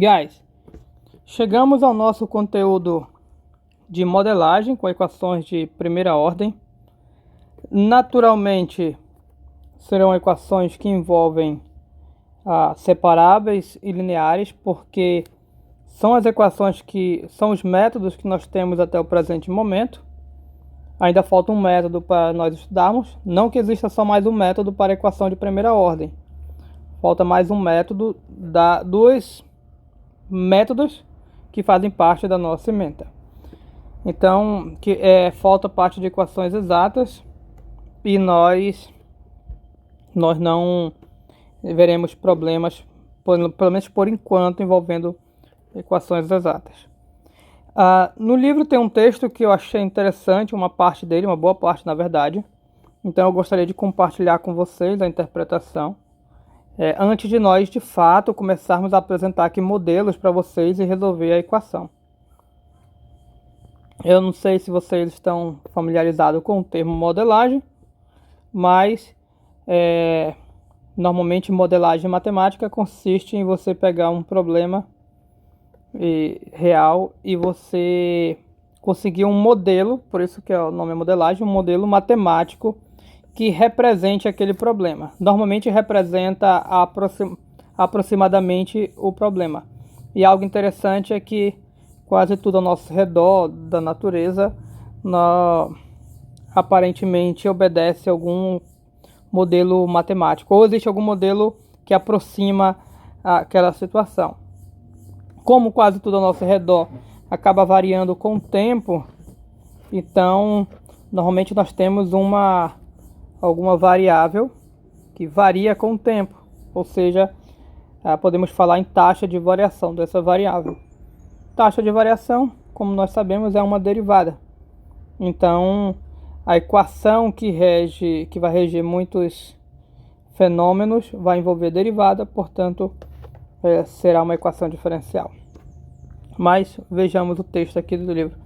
Guys, chegamos ao nosso conteúdo de modelagem com equações de primeira ordem. Naturalmente, serão equações que envolvem separáveis e lineares, porque são as equações que são os métodos que nós temos até o presente momento. Ainda falta um método para nós estudarmos. Não que exista só mais um método para equação de primeira ordem. Falta mais um método dos métodos que fazem parte da nossa ementa. Então, falta parte de equações exatas e nós não veremos problemas, pelo menos por enquanto, envolvendo equações exatas. No livro tem um texto que eu achei interessante, uma parte dele, uma boa parte na verdade. Então eu gostaria de compartilhar com vocês a interpretação. Antes de nós, de fato, começarmos a apresentar aqui modelos para vocês e resolver a equação. Eu não sei se vocês estão familiarizados com o termo modelagem, mas normalmente modelagem matemática consiste em você pegar um problema real e você conseguir um modelo, por isso que o nome é modelagem, um modelo matemático que represente aquele problema. Normalmente representa aproximadamente o problema. E algo interessante é que quase tudo ao nosso redor da natureza aparentemente obedece a algum modelo matemático, ou existe algum modelo que aproxima aquela situação. Como quase tudo ao nosso redor acaba variando com o tempo, então normalmente nós temos alguma variável que varia com o tempo, ou seja, podemos falar em taxa de variação dessa variável. Taxa de variação, como nós sabemos, é uma derivada. Então, a equação que vai reger muitos fenômenos vai envolver derivada, portanto, será uma equação diferencial. Mas vejamos o texto aqui do livro.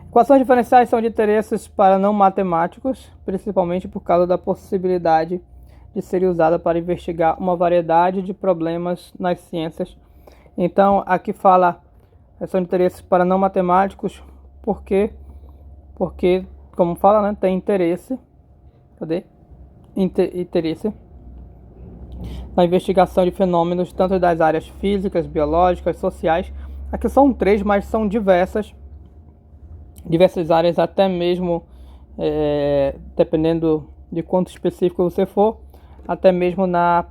Equações diferenciais são de interesses para não matemáticos, principalmente por causa da possibilidade de serem usadas para investigar uma variedade de problemas nas ciências. Então, aqui fala, são de interesses para não matemáticos, porque como fala, né, tem interesse, interesse na investigação de fenômenos tanto das áreas físicas, biológicas, sociais. Aqui são 3, mas são diversas áreas, até mesmo dependendo de quanto específico você for, até mesmo na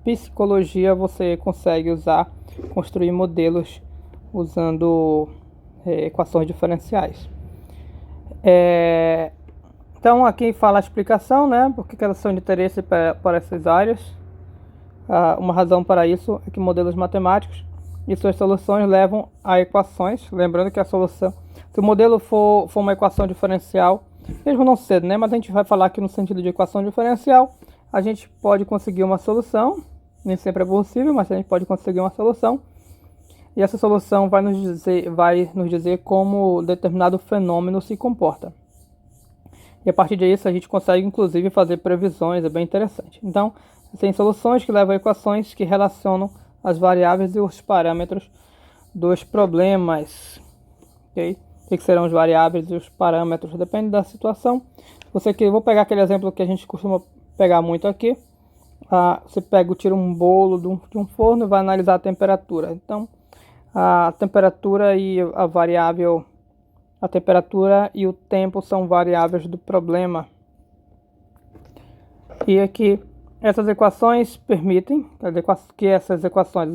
psicologia você consegue construir modelos usando equações diferenciais. Então aqui fala a explicação, né, porque elas são de interesse para essas áreas. Uma razão para isso é que modelos matemáticos e suas soluções levam a equações. Lembrando que a solução, se o modelo for uma equação diferencial, mesmo não sendo, né, mas a gente vai falar aqui no sentido de equação diferencial, a gente pode conseguir uma solução, nem sempre é possível, mas a gente pode conseguir uma solução, e essa solução vai nos dizer como determinado fenômeno se comporta. E a partir disso a gente consegue inclusive fazer previsões, é bem interessante. Então, tem soluções que levam a equações que relacionam as variáveis e os parâmetros dos problemas. Okay? O que serão as variáveis e os parâmetros? Depende da situação. Vou pegar aquele exemplo que a gente costuma pegar muito aqui. Você tira um bolo de um forno e vai analisar a temperatura. Então, a temperatura e a variável, a temperatura e o tempo são variáveis do problema. E aqui essas equações permitem as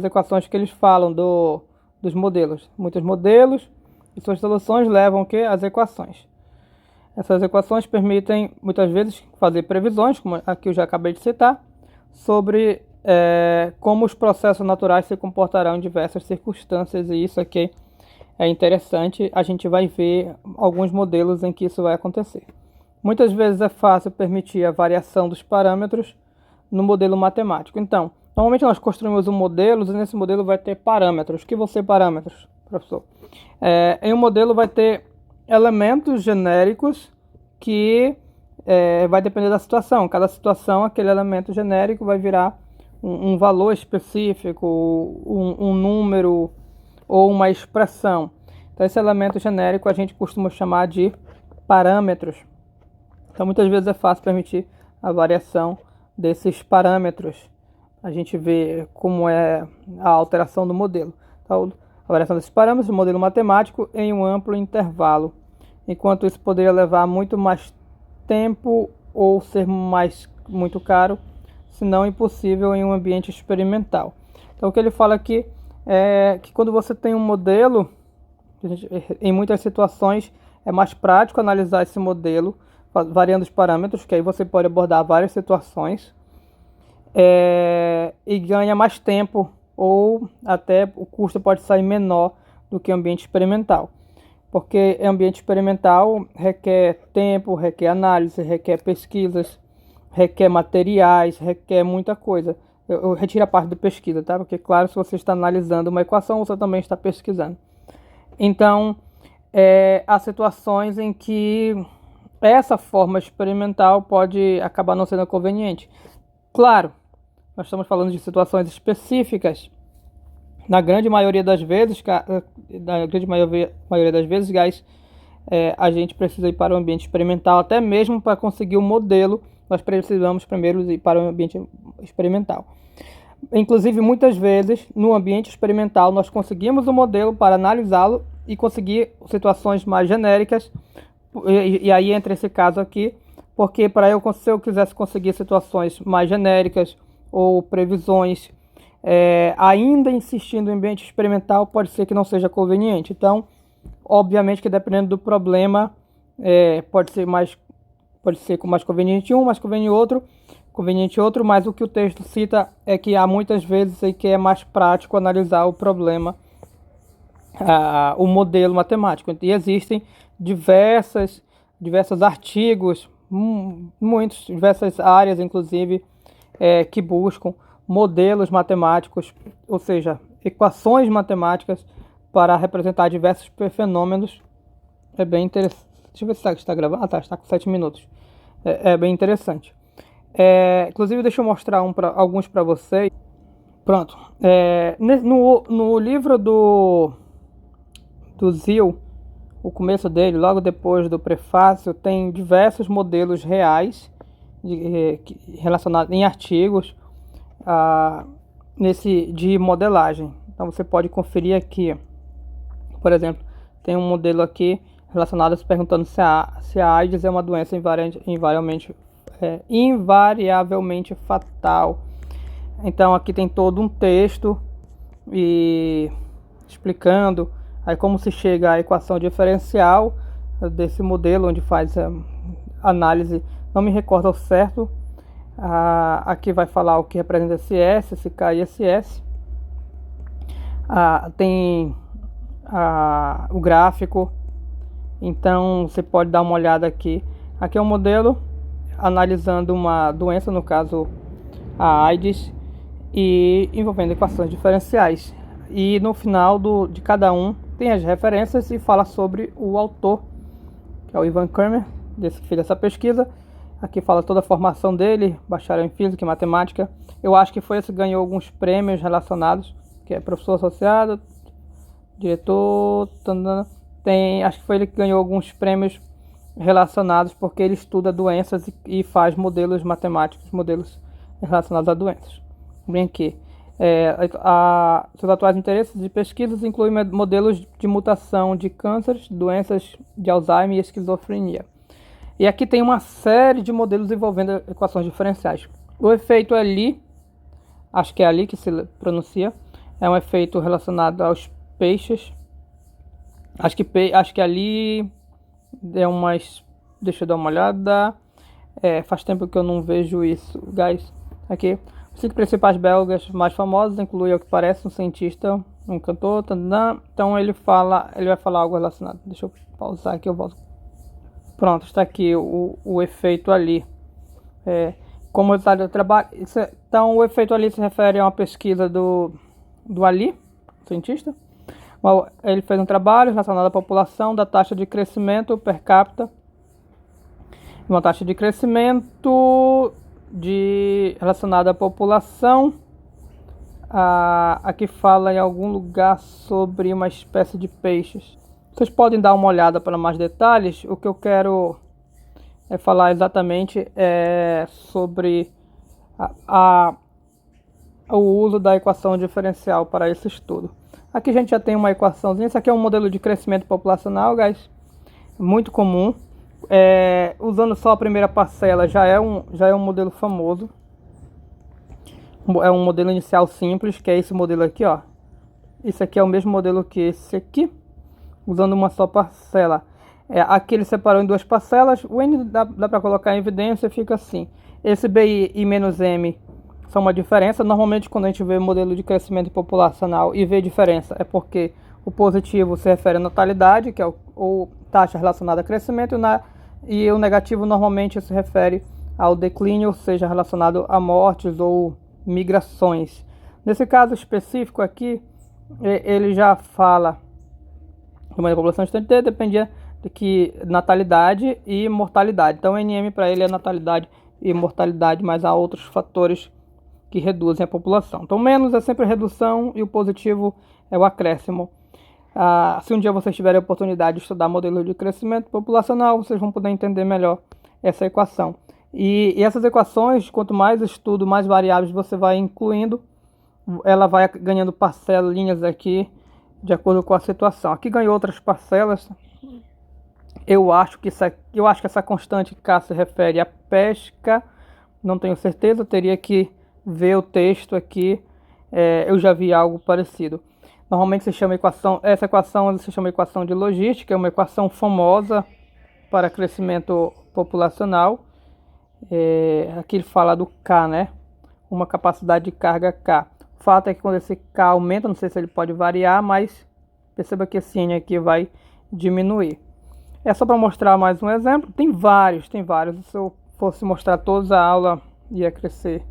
equações que eles falam dos modelos. Muitos modelos e suas soluções levam as equações. Essas equações permitem muitas vezes fazer previsões, como aqui eu já acabei de citar, sobre como os processos naturais se comportarão em diversas circunstâncias, e isso aqui é interessante. A gente vai ver alguns modelos em que isso vai acontecer. Muitas vezes é fácil permitir a variação dos parâmetros no modelo matemático. Então, normalmente nós construímos um modelo e nesse modelo vai ter parâmetros. O que vão ser parâmetros, professor? Em um modelo vai ter elementos genéricos que vai depender da situação. Cada situação, aquele elemento genérico vai virar um valor específico, um número ou uma expressão. Então esse elemento genérico a gente costuma chamar de parâmetros. Então muitas vezes é fácil permitir a variação desses parâmetros. A gente vê como é a alteração do modelo. Então, a variação desses parâmetros do modelo matemático em um amplo intervalo. Enquanto isso poderia levar muito mais tempo ou ser muito caro, se não impossível em um ambiente experimental. Então o que ele fala aqui é que quando você tem um modelo, em muitas situações é mais prático analisar esse modelo variando os parâmetros, que aí você pode abordar várias situações e ganha mais tempo, ou até o custo pode sair menor do que o ambiente experimental. Porque ambiente experimental requer tempo, requer análise, requer pesquisas, requer materiais, requer muita coisa. Eu retiro a parte de pesquisa, tá? Porque, claro, se você está analisando uma equação, você também está pesquisando. Então, há situações em que essa forma experimental pode acabar não sendo conveniente. Claro, nós estamos falando de situações específicas. Na grande maioria das vezes, guys, a gente precisa ir para o ambiente experimental, até mesmo para conseguir o modelo, nós precisamos primeiro ir para o ambiente experimental. Inclusive, muitas vezes, no ambiente experimental, nós conseguimos o modelo para analisá-lo e conseguir situações mais genéricas, e aí entra esse caso aqui, porque se eu quisesse conseguir situações mais genéricas ou previsões, ainda insistindo em ambiente experimental, pode ser que não seja conveniente. Então, obviamente que dependendo do problema, pode ser mais conveniente um, mais conveniente outro, mas o que o texto cita é que há muitas vezes em que é mais prático analisar o problema, o modelo matemático. E existem diversos artigos, diversas áreas, inclusive, que buscam modelos matemáticos, ou seja, equações matemáticas para representar diversos fenômenos. É bem interessante. Deixa eu ver se está gravando. Está com 7 minutos. É bem interessante. Inclusive, deixa eu mostrar alguns para vocês. Pronto. No livro do Ziel, o começo dele, logo depois do prefácio, tem diversos modelos reais relacionados em artigos de modelagem. Então você pode conferir aqui, por exemplo, tem um modelo aqui relacionado perguntando se a AIDS é uma doença invariavelmente fatal. Então aqui tem todo um texto explicando aí como se chega à equação diferencial desse modelo, onde faz a análise, não me recordo ao certo. Aqui vai falar o que representa SS, SK e SS. Tem o gráfico, então você pode dar uma olhada aqui. Aqui é um modelo analisando uma doença, no caso a AIDS, e envolvendo equações diferenciais. E no final de cada um tem as referências e fala sobre o autor, que é o Ivan Kramer, que fez essa pesquisa. Aqui fala toda a formação dele, bacharel em física e matemática. Eu acho que foi esse que ganhou alguns prêmios relacionados, que é professor associado, diretor, acho que foi ele que ganhou alguns prêmios relacionados, porque ele estuda doenças e faz modelos matemáticos, modelos relacionados a doenças. Bem aqui. Seus atuais interesses de pesquisas incluem modelos de mutação de cânceres, doenças de Alzheimer e esquizofrenia. E aqui tem uma série de modelos envolvendo equações diferenciais. O efeito Ali, acho que é Ali que se pronuncia, é um efeito relacionado aos peixes. Acho que Ali é umas... Deixa eu dar uma olhada. Faz tempo que eu não vejo isso, guys. Aqui. Os 5 principais belgas mais famosos incluem, ao que parece, um cientista, um cantor, então ele vai falar algo relacionado. Deixa eu pausar aqui, eu volto. Pronto, está aqui o efeito Ali. Como resultado do trabalho. Então, o efeito Ali se refere a uma pesquisa do Ali, cientista. Ele fez um trabalho relacionado à população da taxa de crescimento per capita. Uma taxa de crescimento relacionada à população Aqui fala em algum lugar sobre uma espécie de peixes. Vocês podem dar uma olhada para mais detalhes. O que eu quero falar exatamente sobre o uso da equação diferencial para esse estudo. Aqui a gente já tem uma equaçãozinha. Isso aqui é um modelo de crescimento populacional, guys, muito comum. Usando só a primeira parcela já é um modelo famoso. É um modelo inicial simples, que é esse modelo aqui, ó. Esse aqui é o mesmo modelo que esse aqui, usando uma só parcela. Aqui ele separou em duas parcelas. O N dá para colocar em evidência, fica assim. Esse BI e menos M são uma diferença. Normalmente quando a gente vê modelo de crescimento populacional e vê diferença, é porque o positivo se refere à natalidade, que é ou taxa relacionada a crescimento, e o negativo normalmente se refere ao declínio, ou seja, relacionado a mortes ou migrações. Nesse caso específico aqui, ele já fala que uma população estante dependia de que natalidade e mortalidade. Então, o NM para ele é natalidade e mortalidade, mas há outros fatores que reduzem a população. Então, menos é sempre redução e o positivo é o acréscimo. Se um dia vocês tiverem a oportunidade de estudar modelo de crescimento populacional, vocês vão poder entender melhor essa equação. E essas equações, quanto mais estudo, mais variáveis você vai incluindo, ela vai ganhando parcelinhas aqui de acordo com a situação. Aqui ganhou outras parcelas. Eu acho que essa constante K se refere à pesca. Não tenho certeza, teria que ver o texto aqui. Eu já vi algo parecido. Normalmente se chama essa equação se chama equação de logística, é uma equação famosa para crescimento populacional. Aqui ele fala do K, né? Uma capacidade de carga K. O fato é que quando esse K aumenta, não sei se ele pode variar, mas perceba que esse N aqui vai diminuir. É só para mostrar mais um exemplo. Tem vários. Se eu fosse mostrar todos, a aula ia crescer,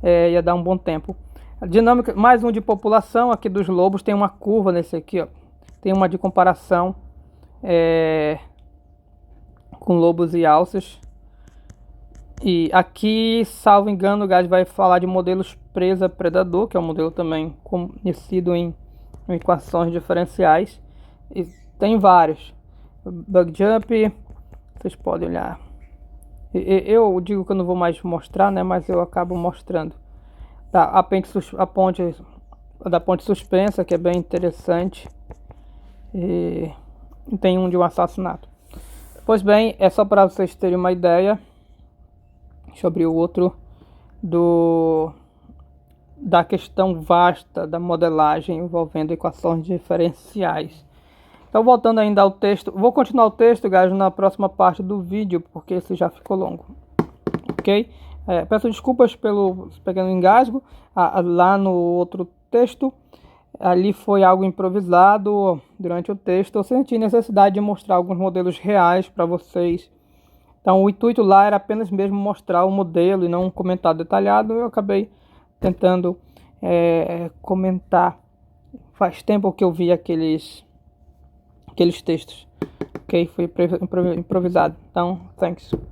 ia dar um bom tempo. A dinâmica, mais um de população aqui dos lobos, tem uma curva nesse aqui, ó. Tem uma de comparação com lobos e alces. E aqui, salvo engano, o Gás vai falar de modelos presa-predador, que é um modelo também conhecido em equações diferenciais. E tem vários. Bug jump, vocês podem olhar. Eu digo que eu não vou mais mostrar, né? Mas eu acabo mostrando. A ponte da ponte suspensa, que é bem interessante. E tem um de um assassinato. Pois bem, é só para vocês terem uma ideia sobre o outro da questão vasta da modelagem envolvendo equações diferenciais. Então, voltando ainda ao texto, vou continuar o texto, guys, na próxima parte do vídeo, porque esse já ficou longo, ok? Peço desculpas pelo pequeno engasgo. Lá no outro texto, ali foi algo improvisado durante o texto. Eu senti necessidade de mostrar alguns modelos reais para vocês. Então, o intuito lá era apenas mesmo mostrar o modelo e não um comentário detalhado. Eu acabei tentando comentar. Faz tempo que eu vi aqueles textos, ok? Foi improvisado. Então, thanks.